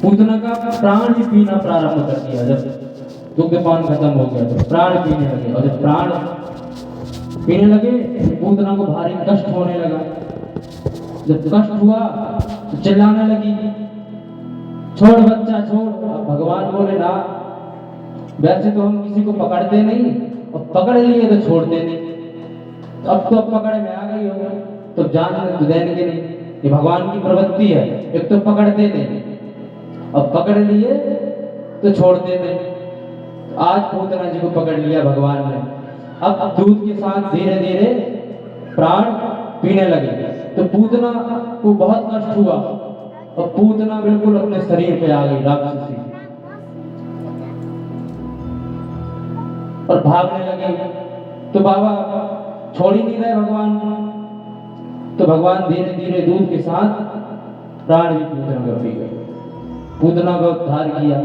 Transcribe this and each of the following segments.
पूतना का प्राण ही पीना प्रारंभ कर दिया। जब दुग्धपान खत्म हो गया तो प्राण पीने लगे, और जब प्राण पीने लगे पूतना को भारी कष्ट होने लगा। जब कष्ट हुआ तो चिल्लाने लगी, छोड़ बच्चा छोड़। अब भगवान बोले ना, वैसे तो हम किसी को पकड़ते नहीं, और पकड़ लिए तो छोड़ते नहीं, तो अब तो पकड़ में आ गई हो तो जान तो देंगे नहीं। ये भगवान की प्रवृत्ति है, एक तो पकड़ते नहीं, अब पकड़ लिए तो छोड़ते नहीं। तो आज पूतना जी को पकड़ लिया भगवान ने। अब दूध के साथ धीरे धीरे प्राण पीने लगे, तो पूतना को बहुत कष्ट हुआ, और पूतना बिल्कुल अपने शरीर पे आ गई राक्षसी, और भागने लगे। तो बाबा छोड़ ही नहीं रहे भगवान, तो भगवान धीरे धीरे दूध के साथ प्राण भी पूतना का पी गए। पूतना का उद्धार किया।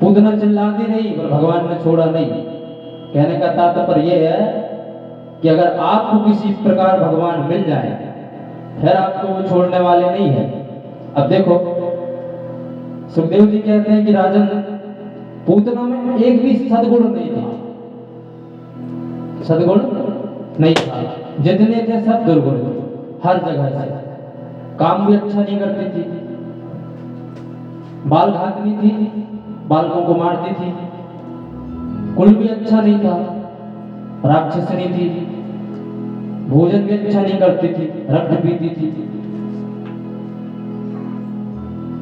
पूतना चिल्लाती रही पर भगवान ने छोड़ा नहीं। कहने का तात्पर्य यह है कि अगर आपको किसी प्रकार भगवान मिल जाए फिर आपको वो छोड़ने वाले नहीं है। अब देखो सुखदेव जी कहते हैं कि राजन, पूतना में एक भी सद्गुण नहीं था, सद्गुण नहीं था, जितने थे सब दुर्गुण थे। हर जगह से काम भी अच्छा नहीं करती थी, बाल घातनी थी, बालकों को मारती थी, कुल भी अच्छा नहीं था, राक्षसनी थी, भोजन भी अच्छा नहीं करती थी, रक्त पीती थी।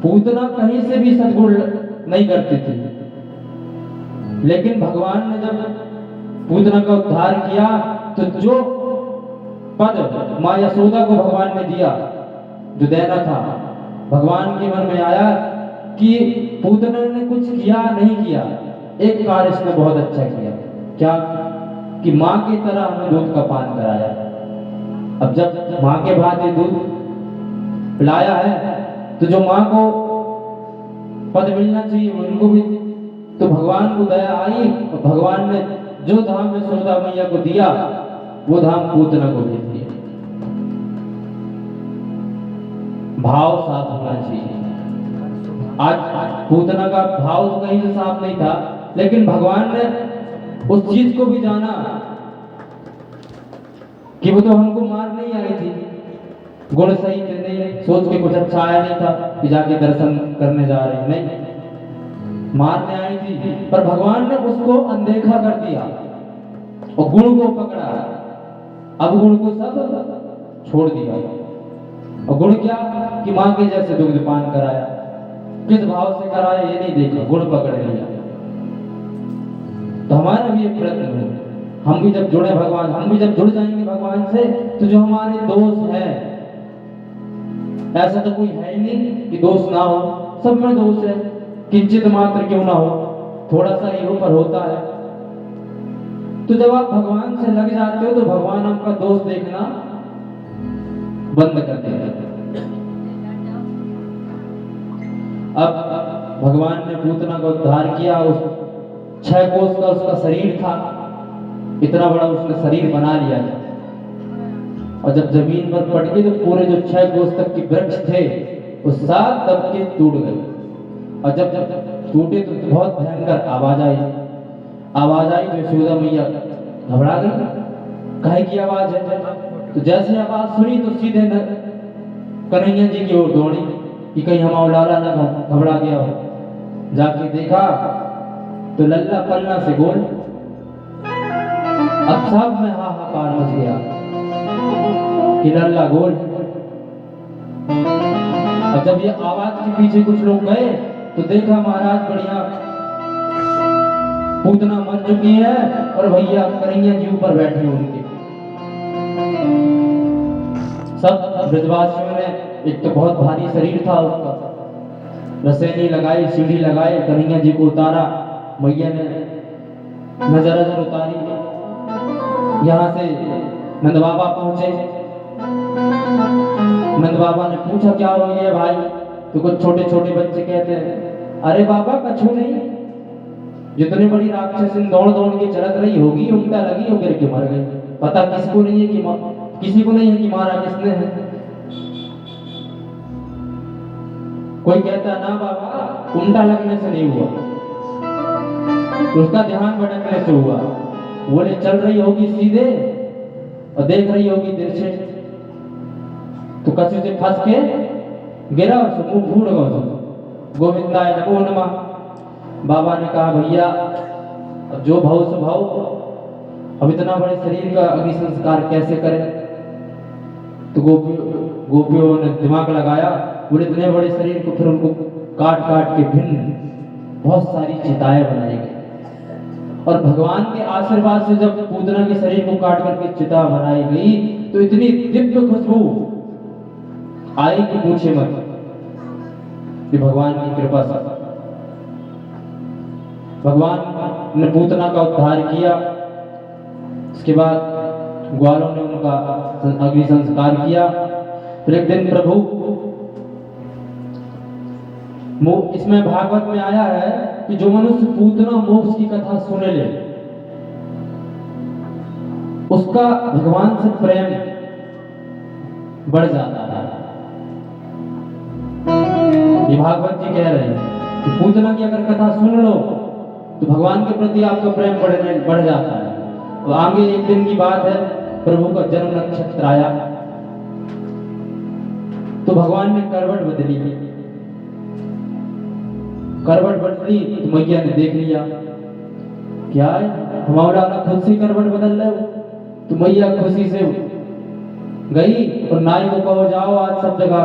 पूतना कहीं से भी सद्गुण नहीं करती थी। लेकिन भगवान ने जब पूतना का उद्धार किया तो जो पद मां यशोदा को भगवान ने दिया, जो देना था, भगवान के मन में आया कि पूतना ने कुछ किया नहीं किया, एक कार्य इसने बहुत अच्छा किया। क्या? कि मां की तरह हमें दूध का पान कराया। अब जब मां के भांति दूध पिलाया है तो जो मां को पद मिलना चाहिए उनको भी, तो भगवान को दया आई और भगवान ने जो धाम यशोदा मैया को दिया वो धाम पूतना को भेज दिया। भाव साफ होना चाहिए। आज पूतना का भाव तो कहीं से साफ नहीं था, लेकिन भगवान ने उस चीज को भी जाना कि वो तो हमको मारने ही आई थी, गुण सही थे नहीं, सोच के कुछ अच्छा आया नहीं था कि जाके दर्शन करने जा रहे, नहीं, मारने आई थी। पर भगवान ने उसको अनदेखा कर दिया और गुण को पकड़ा। अब गुण को सब छोड़ दिया, और गुण क्या? कि मां के जैसे दुग्धपान कराया, किस भाव से कराया ये नहीं देखा, गुण पकड़ लिया। तो हमारा भी एक प्रयत्न है, हम भी जब जुड़े भगवान, हम भी जब जुड़ जाएंगे भगवान से, तो जो हमारे दोष हैं, ऐसा तो कोई है ही नहीं कि दोष ना हो, सब में दोष है, किंचित मात्र क्यों ना हो, थोड़ा सा ही हो पर होता है। तो जब आप भगवान से लग जाते हो तो भगवान आपका दोष देखना बंद कर देते हैं। अब भगवान ने पूतना का उद्धार किया। उस 6 कोस का उसका शरीर था, इतना बड़ा उसने शरीर बना लिया था, और जब जमीन पर पट गई तो पूरे जो 6 कोस तक के वृक्ष थे वो 7 दबके टूट गए। और जब टूटे तो बहुत भयंकर आवाज आई तो यशोदा मैया घबरा गई, काहे की आवाज है? तो जैसे आवाज सुनी तो सीधे कन्हैया जी की ओर दौड़ी कि कहीं हमारा लाला ना घबरा गया हो। जाके देखा तो लल्ला पलना से गोल। अब सब में हाहाकार मच गया कि लल्ला गोल। अब जब ये आवाज के पीछे कुछ लोग गए तो देखा महाराज बढ़िया पूतना मर चुकी है और भैया कन्हैया जी ऊपर बैठे उनके। सब ब्रजवासियों ने, एक तो बहुत भारी शरीर था उसका, रसैनी लगाई, सीढ़ी लगाई, कन्हैया जी को उतारा, मैया ने नजर उतारी। यहाँ से नंद बाबा पहुंचे। नंद बाबा ने पूछा क्या हो गया भाई? तो कुछ छोटे छोटे बच्चे कहते हैं अरे बाबा कछु नहीं, जितनी बड़ी राक्षसी दौड़ दौड़ के चलत रही होगी, उल्टा लगी हो गिर के मर गई। पता किसको नहीं है कि किसी को नहीं है कि मारा किसने है। कोई कहता ना बाबा उल्टा लगने से नहीं हुआ, तो उसका ध्यान भटकने से हुआ। बोले चल रही होगी सीधे और देख रही होगी तिरछे, तो कसी से फंस के गिरा, उसको मुंह फूट गया। गोविंदाय नमो नमः। बाबा ने कहा भैया अब जो भाव सो भाव, अब इतना बड़े शरीर का अग्नि संस्कार कैसे करें। तो गोपियों ने दिमाग लगाया, बोले इतने बड़े शरीर को फिर उनको काट काट के भिन्न बहुत सारी चिताएं बनाई गई। और भगवान के आशीर्वाद से जब पूतना के शरीर को काट करके चिता बनाई गई तो इतनी दिव्य खुशबू आई कि पूछे मत, कि भगवान की कृपा से भगवान ने पूतना का उद्धार किया। इसके बाद ग्वालों ने उनका अग्नि संस्कार किया। फिर एक दिन प्रभु, इसमें भागवत में आया है कि जो मनुष्य पूतना मोक्ष की कथा सुने ले उसका भगवान से प्रेम बढ़ जाता है। ये भागवत जी कह रहे हैं कि पूतना की अगर कथा सुन लो तो भगवान के प्रति आपका प्रेम बढ़ जाता है। और आगे एक दिन की बात है, प्रभु का जन्म नक्षत्र आया तो भगवान ने करवट बदली। करवट बदली तो मैया ने देख लिया, क्या है हमारा खुद से करवट बदल रहे हो। तो मैया खुशी से गई और नाई को कहो जाओ आज सब जगह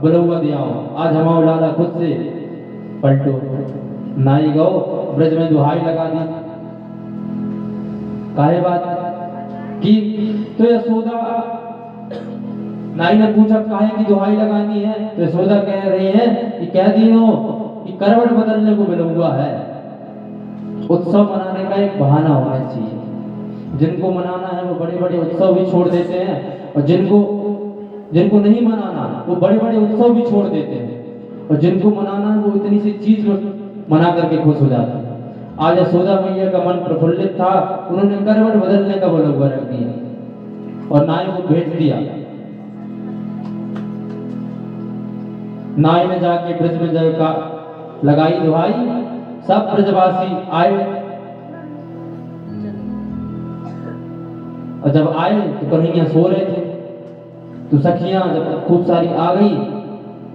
बुलवा दे आओ, आज हमारा लाला खुद से पलटो। नाई गो ब्रज में दुहाई लगा दी। काहे बात की तो यशोदा, नाई ने पूछा काहे की दुहाई लगानी है, तो यशोदा कह रही है कि कह दी हो कि करवट बदलने को बुलवा है। उत्सव मनाने का एक बहाना होना चाहिए। जिनको मनाना है वो बड़े बड़े उत्सव भी छोड़ देते हैं, और जिनको नहीं मनाना वो बड़े बड़े उत्सव भी छोड़ देते हैं, और जिनको मनाना है वो इतनी सी चीज मना करके खुश हो जाते हैं। आज यशोदा मैया का मन प्रफुल्लित था, उन्होंने करवट बदलने का बुलवा रख दिया और नाई को भेज दिया। नाई ने जाके ब्रज में जब लगाई दुहाई, सब ब्रजवासी आए, और जब आए तो कन्हैया सो रहे थे। तो सखियां जब खूब सारी आ गई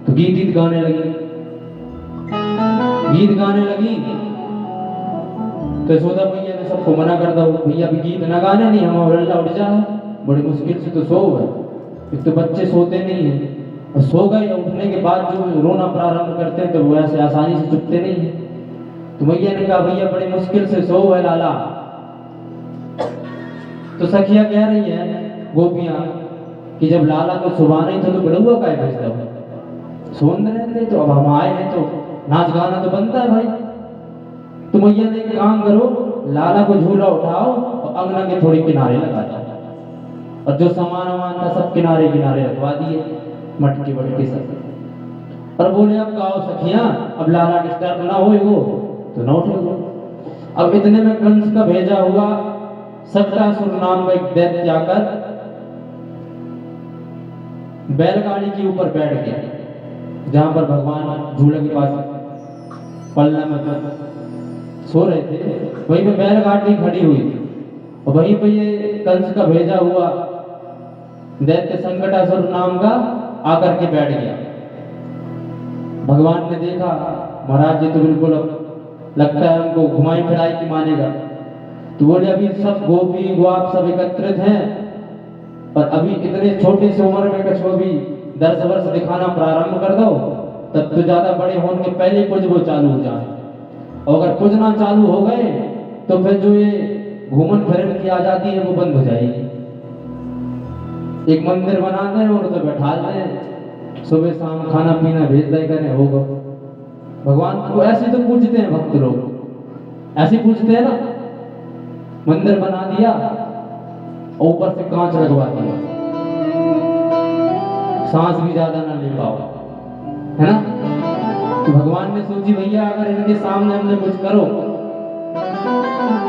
तो गीत गाने लगी। तो यशोदा मैया ने सबको मना कर दो, भैया भी गीत न गाने, नहीं हम लल्ला उठ जा, बड़ी मुश्किल से तो सो गए। एक तो बच्चे सोते नहीं है, और सो गए उठने के बाद जो रोना प्रारंभ करते हैं तो वो ऐसे आसानी से चुपते नहीं है। तो मैया ने कहा भैया बड़ी मुश्किल से सो है लाला। तो सखिया कह रही है गोपियां कि जब लाला को सुबह नहीं था तो बड़ुआ का भेज दो, सोन रहे थे तो अब हम आए हैं तो नाच गाना तो बनता है भाई। तो मैया ने एक काम करो, लाला को झूला उठाओ और अंगना के थोड़ी किनारे लगा दो, और जो सामान वामान था सब किनारे किनारे रखवा दिए, मटकी वटकी सब। और बोले अब गाओ सखियां, अब लाला डिस्टर्ब ना हो तो न उठेगो। अब इतने में कंस का भेजा हुआ सट्टासुर नाम का एक दैत्य आकर बैलगाड़ी के ऊपर बैठ गया, जहां पर भगवान झूले के पास पल्ला में सो रहे थे, वहीं पे बैलगाड़ी खड़ी हुई थी। और वहीं पे ये कंस का भेजा हुआ दैत्य संकटासुर नाम का आकर के बैठ गया। भगवान ने देखा महाराज जी तो बिल्कुल लगता है हमको घुमाई फिराई की मानेगा। तो बोले अभी सब गोपी ग्वाप सब एकत्रित हैं, और अभी इतने छोटे से उम्र में कछुआ भी 10 वर्ष दिखाना प्रारंभ कर दो, तब तो ज्यादा बड़े होने के पहले कुछ वो चालू हो जाए। और अगर पूजना चालू हो गए तो फिर जो ये घूमन फिरन की आजादी है वो बंद हो जाएगी। एक मंदिर बना दें और तो बैठा दें, सुबह शाम खाना पीना भेज दे करें, होगा। भगवान को ऐसे तो पूछते हैं भक्त लोग, ऐसे पूछते हैं ना, मंदिर बना दिया और ऊपर से कांच लगवा दिया, सांस भी ज्यादा ना ले पाओ, है ना। तो भगवान ने सोची भैया अगर इनके सामने हमने कुछ करो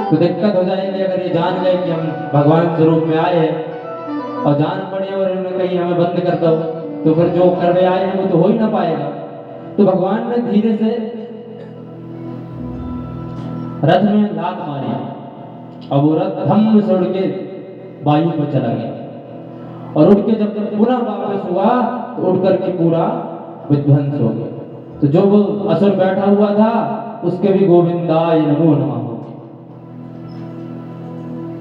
तो दिक्कत हो जाएगी। अगर ये जान गए कि हम भगवान स्वरूप में आए हैं और जान पड़े और इन्होंने कहीं हमें बंद कर दो तो फिर जो करने आए हैं वो तो हो ही ना पाएगा। तो भगवान ने धीरे से रथ में लात मारी और वो रथ धम से उड़ के वायु पर चला गया और उड़ के जब पुनः वापस हुआ तो उड़ करके पूरा विध्वंस हो गया। तो जो वो असुर बैठा हुआ था उसके भी गोविंदाय नमो नमः हो गया।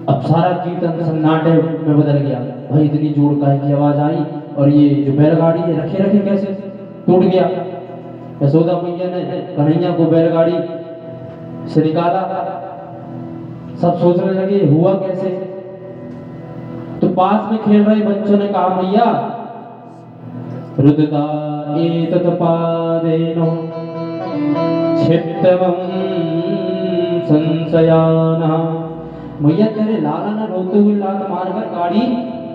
अब सारा कीर्तन सन्नाटे में बदल गया। भाई इतनी जोर काय की आवाज आई और ये जो बैलगाड़ी है रखे रखे कैसे टूट गया। यशोदा मैया ने कन्हैया को बैलगाड़ी से निकाला। सब सोचने लगे हुआ कैसे। तो पास में खेल रहे बच्चों ने कहा मैया रुदता एतत् पादेनो क्षिप्तवं संशयानः। मैया तेरे लाला ने रोते हुए लात मारकर गाड़ी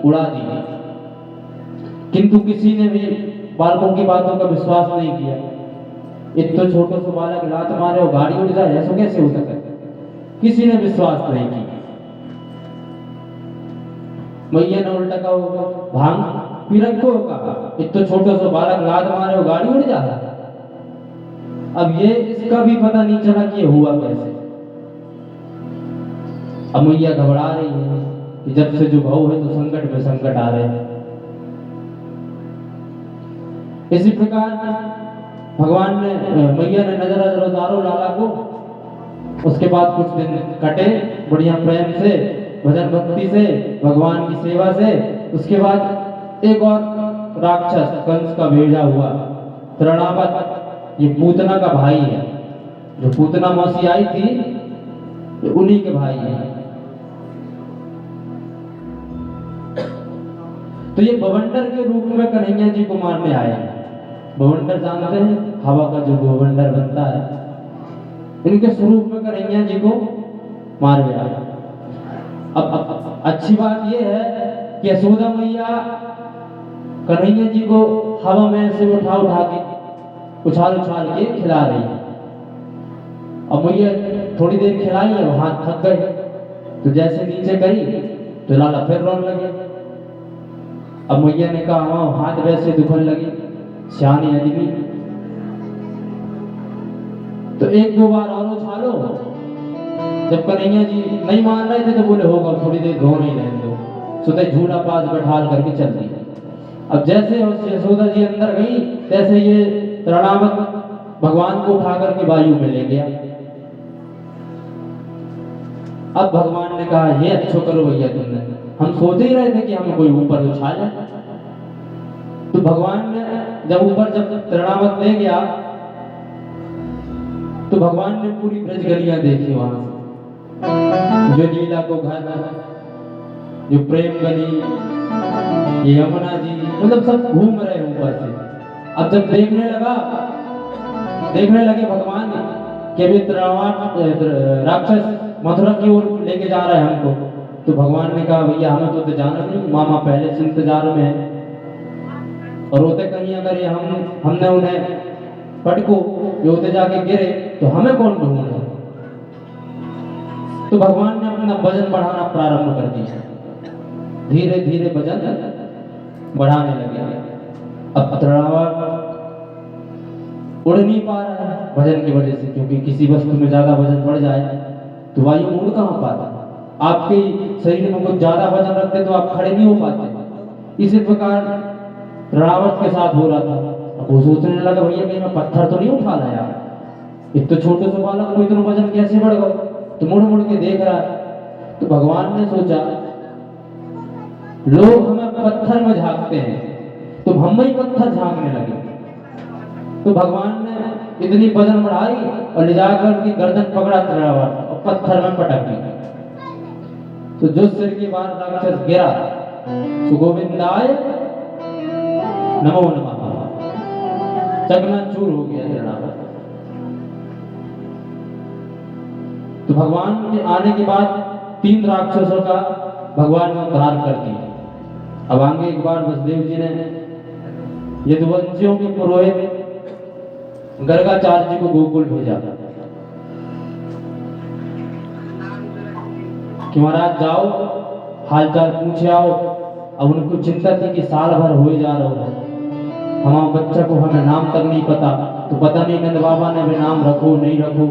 उड़ा दी, किंतु किसी ने भी बालकों की बातों का विश्वास नहीं किया। इतना छोटे से बालक लात मारे और गाड़ी उड़ जाए ऐसा कैसे हो सकता है। किसी ने विश्वास नहीं किया। मैया ने उल्टा कहा भांग पीरक को कहा इतना छोटे से बालक लात मारे और गाड़ी उड़ जाता। अब ये इसका भी पता नहीं चला कि ये हुआ कैसे। अब मैया घबरा रही है कि जब से जो भाव है तो संकट पे संकट आ रहे हैं। इसी प्रकार भगवान ने मैया ने नजर उतारो लाला को। उसके बाद कुछ दिन कटे बढ़िया प्रेम से भजन भक्ति से भगवान की सेवा से। उसके बाद एक और राक्षस कंस का भेजा हुआ तृणावत, ये पूतना का भाई है। जो पूतना मौसी आई थी ये उन्हीं के भाई है। तो ये बवंडर के रूप में कन्हैया जी को मारने आया है। बवंडर जानते हैं हवा का जो बवंडर बनता है, इनके स्वरूप में कन्हैया जी को मार गया। अब अच्छी बात यह है कि यशोदा मैया कन्हैया जी को हवा में से उठा उठा के उछाल उछाल के खिला रही है। अब मैया थोड़ी देर खिलाई है, हाथ थक गए तो जैसे नीचे गई तो लाला फिर रोने लगे। अब मैया ने कहा हाँ हाथ वैसे दुखने लगी सियानी आदमी, तो एक दो बार और उछालो। जब कन्हैया जी नहीं मान रहे थे तो बोले होगा थोड़ी देर धो नहीं रहने दो। सुते झूला पास बैठाल करके चल दी। अब जैसे यशोदा जी अंदर गई तैसे ये तृणावत भगवान को उठा करके वायु में ले गया। अब भगवान ने कहा ये अच्छो करो भैया तुमने, हम सोच ही रहे थे कि हमें कोई ऊपर उछाले। तो भगवान ने जब ऊपर जब तृणावत ले गया तो भगवान ने पूरी ब्रज गलियां देखी वहां से, जो लीला को घर, जो प्रेम गली, ये यमुना जी, मतलब सब घूम रहे हैं ऊपर से। अब जब देखने लगे भगवान कि अभी राक्षस मथुरा की ओर लेके जा रहा है हमको। तो भगवान ने कहा भैया हमें तो जाना नहीं, मामा पहले से इंतजार में है और होते कहीं अगर ये हमने उन्हें पटको ये होते जाके गिरे तो हमें कौन ढूंढे। तो भगवान ने अपना वजन बढ़ाना प्रारंभ कर दिया। धीरे धीरे वजन बढ़ाने लगे। अब तृणावत उड़ नहीं पा रहा है वजन की वजह से, क्योंकि किसी वस्तु में ज्यादा वजन बढ़ जाए तो वायु उड़ कहां पाता। आपके शरीर में कुछ ज्यादा वजन रखते तो आप खड़े नहीं हो पाते। इसी प्रकार तृणावत के साथ हो रहा था। अब वो सोचने लगा भैया कहीं मैं पत्थर तो नहीं उठा लाया, इतने छोटे से बालक को इतना वजन कैसे बढ़ गया। तो मुड़ मुड़ के देख रहा है। तो भगवान ने सोचा लोग हमें पत्थर में झांकते हैं तो हम ही पत्थर झांकने लगे। तो भगवान ने इतनी वजन बढ़ाई और ले जाकर की गर्दन पकड़ा तृणावत और पत्थर में पटक दी। तो जो सिर के बाहर राक्षस गिरा तो गोविंदाय नमो नमः, चकनाचूर हो गया तृणावत। तो भगवान के आने के बाद 3 राक्षसों का भगवान ने उद्धार कर दिया। अब आगे एक बार वसुदेव जी ने यदुवंशियों के पुरोहित गर्गाचार्य जी को गोकुल भेजा कि महाराज जाओ हालचाल पूछे आओ। अब उनको चिंता थी कि साल भर हो जा रहा है हमारे बच्चा को हमें नाम तक नहीं पता, तो पता नहीं नंद बाबा ने भी नाम रखो नहीं रखो।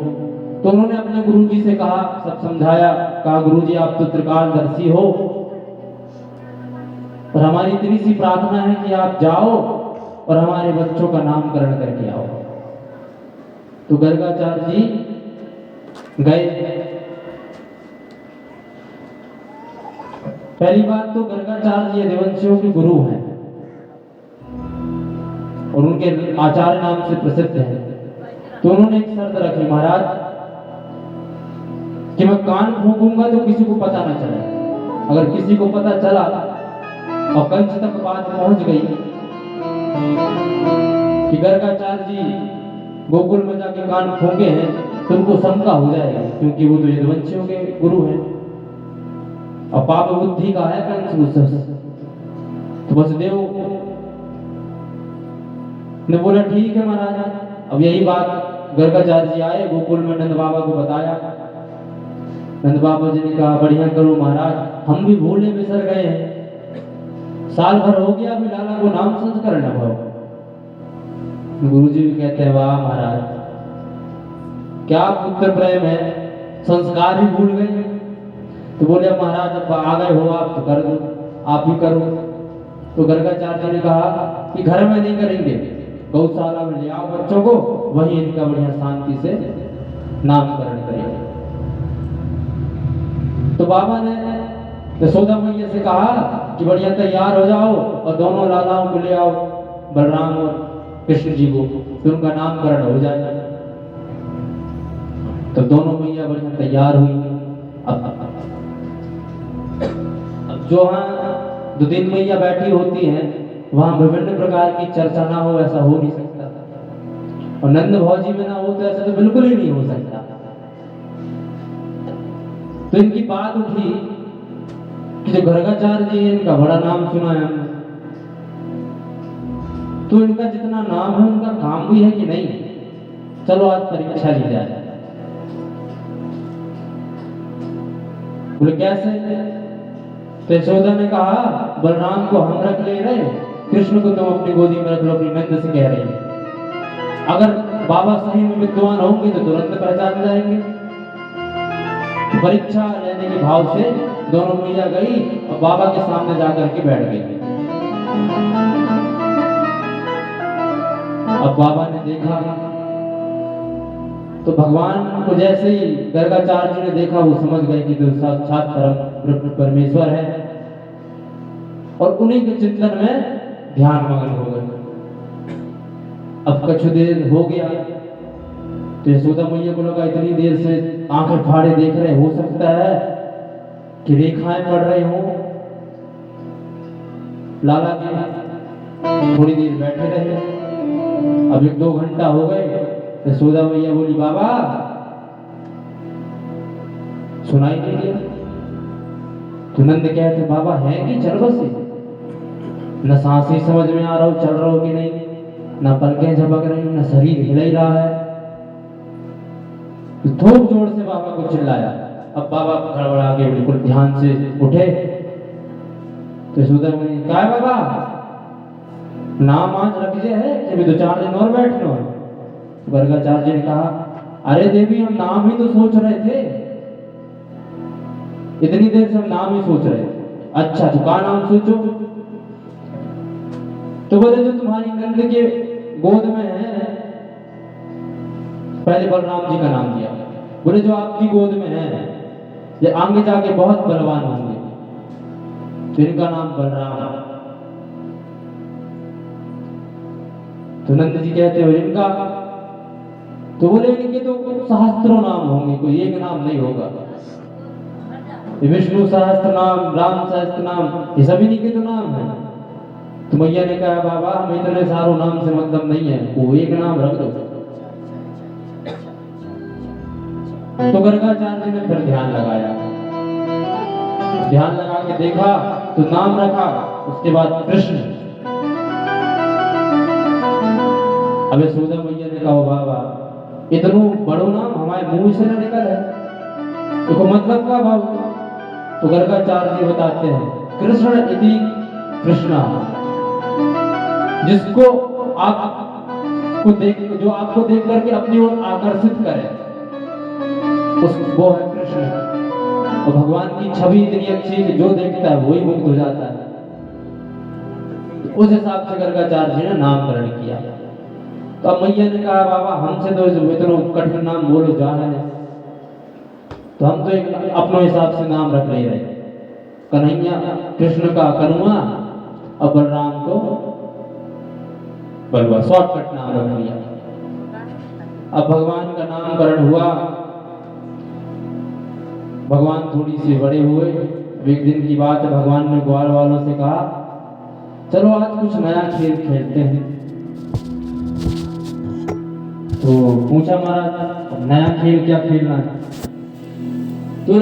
तो उन्होंने अपने गुरु जी से कहा, सब समझाया, कहा गुरु जी आप तो त्रिकालदर्शी हो, और हमारी इतनी सी प्रार्थना है कि आप जाओ और हमारे बच्चों का नामकरण करके आओ। तो गर्गाचार्य जी गए। पहली बात तो गर्गाचार्य जी यदुवंशियों के गुरु हैं और उनके आचार्य नाम से प्रसिद्ध हैं। तो उन्होंने एक शर्त रखी, महाराज कि मैं कान फूंकूंगा तो किसी को पता न चले। अगर किसी को पता चला और कंच तक बात पहुंच गई कि गर्गाचार्य जी गोकुल में जाके कान फूंके हैं, तो उनको शंका हो जाएगी, क्योंकि वो तो यदुवंशियों के गुरु हैं और पाप बुद्धि का है कंस। तो वसुदेव ने बोला ठीक है महाराज। अब यही बात गर्गाचार्य जी आए, गोकुल में नंद बाबा को बताया। नंद बाबा जी ने कहा बढ़िया करो महाराज, हम भी भूले बिसर गए हैं, साल भर हो गया अभी लाला को नाम संस्करण न भाव। गुरु जी भी कहते हैं वाह महाराज, क्या पुत्र प्रेम है, संस्कार ही भूल गए। तो बोले महाराज अब आ गए हो आप तो कर दो, आप ही करो। तो गर्गाचार्य ने कहा कि घर में नहीं करेंगे, गौशाला में ले आओ बच्चों को, वहीं इनका बढ़िया शांति से नामकरण करेंगे। तो बाबा ने यशोदा मैया से कहा कि बढ़िया तैयार हो जाओ और दोनों लालाओं को ले आओ, बलराम और कृष्ण जी को, तो उनका नामकरण हो जाए। तो दोनों मैया बढ़िया तैयार हुई। अब जो वहाँ 2-3 मैया बैठी होती हैं, वहां विभिन्न प्रकार की चर्चा ना हो ऐसा हो नहीं सकता, और नंद भौजी में ना हो तो ऐसा तो बिल्कुल ही नहीं हो सकता। तो इनकी बात उठी कि जो गर्गाचार्य जी इनका बड़ा नाम सुना है, तो इनका जितना नाम है उनका काम भी है कि नहीं, चलो आज परीक्षा ली जाए। बोले कैसे? तो यशोदा ने कहा बलराम को हम रख ले रहे, कृष्ण को तुम अपनी गोदी में रख लो, अपनी नंद से कह रही है। अगर बाबा सही में विद्वान होंगे तो तुरंत पहचान जाएंगे। परीक्षा लेने के भाव से दोनों मैया गई और बाबा के सामने जाकर के बैठ गई। अब बाबा ने देखा तो भगवान को जैसे ही गर्गाचार्य जी ने देखा, वो समझ गए कि तो साक्षात परम परमेश्वर है, और उन्हीं के चिंतन में ध्यान मग्न हो गए। अब कुछ देर हो गया तो यशोदा मैया को लगा इतनी देर से आंखें फाड़े देख रहे, हो सकता है कि रेखाएं पड़ रही हों। लाला के थोड़ी देर बैठे रहे। अब 1-2 घंटा हो गए। यशोदा मैया बोली बाबा सुनाई नहीं दिया। तो नंद कहते बाबा है कि चल बसे, न सांस ही समझ में आ रहा हो चल रहा हो कि नहीं, न पलकें झपक रही, न शरीर हिल ही रहा है। तो थोक जोर से बाबा को चिल्लाया। अब बाबा गड़बड़ा के बिल्कुल ध्यान से उठे। तो यशोदा मैया क्या है बाबा, नाम आज रख जे है कि 2-4 दिन और बैठना है। गर्गाचार्य जी ने कहा अरे देवी हम नाम ही तो सोच रहे थे, इतनी देर से हम नाम ही सोच रहे थे। अच्छा तो क्या नाम सोचो? तो बोले जो तुम्हारी नंद के गोद में है, पहले बलराम जी का नाम दिया। बोले जो आपकी गोद में है ये आगे जाके बहुत बलवान होंगे, तो इनका नाम बलराम। तो नंद जी कहते हो इनका? तो बोले इनके तो सहस्त्रों नाम होंगे, कोई एक नाम नहीं होगा। विष्णु सहस्त्र नाम, राम सहस्त्र नाम, ये सभी इनके तो नाम है। तो मैया ने कहा बाबा हम इतने सारों नाम से मतलब नहीं है, वो एक नाम रख दो। तो गर्गाचार्य ने फिर ध्यान लगाया, ध्यान लगा के देखा तो नाम रखा, उसके बाद कृष्ण। अब यशोदा मैया ने कहा बाबा इतनो बड़ो नाम हमारे मुंह से न निकल है, तो मतलब क्या बाबू? तो गर्गाचार्य जी बताते हैं कृष्ण इति कृष्णा, जिसको आपको देख करके अपनी ओर आकर्षित करे, वो है कृष्ण। और भगवान की छवि इतनी अच्छी है कि जो देखता है वही मुग्ध हो जाता है। उस हिसाब से गर्गाचार्य जी ने नामकरण किया। तो अब मैया ने कहा बाबा हमसे तो इतना कठिन नाम बोलो जा है, तो हम तो एक अपने हिसाब से नाम रख ले रहे, कन्हैया, कृष्ण का कनुआ और बलराम को बलवा, शॉर्टकट नाम रख लिया। अब भगवान का नामकरण हुआ, भगवान थोड़ी सी बड़े हुए। एक दिन की बात है, भगवान ने ग्वाल वालों से कहा चलो आज कुछ नया खेल खेलते हैं। तो पूछा महाराज नया खेल क्या खेलना है? तो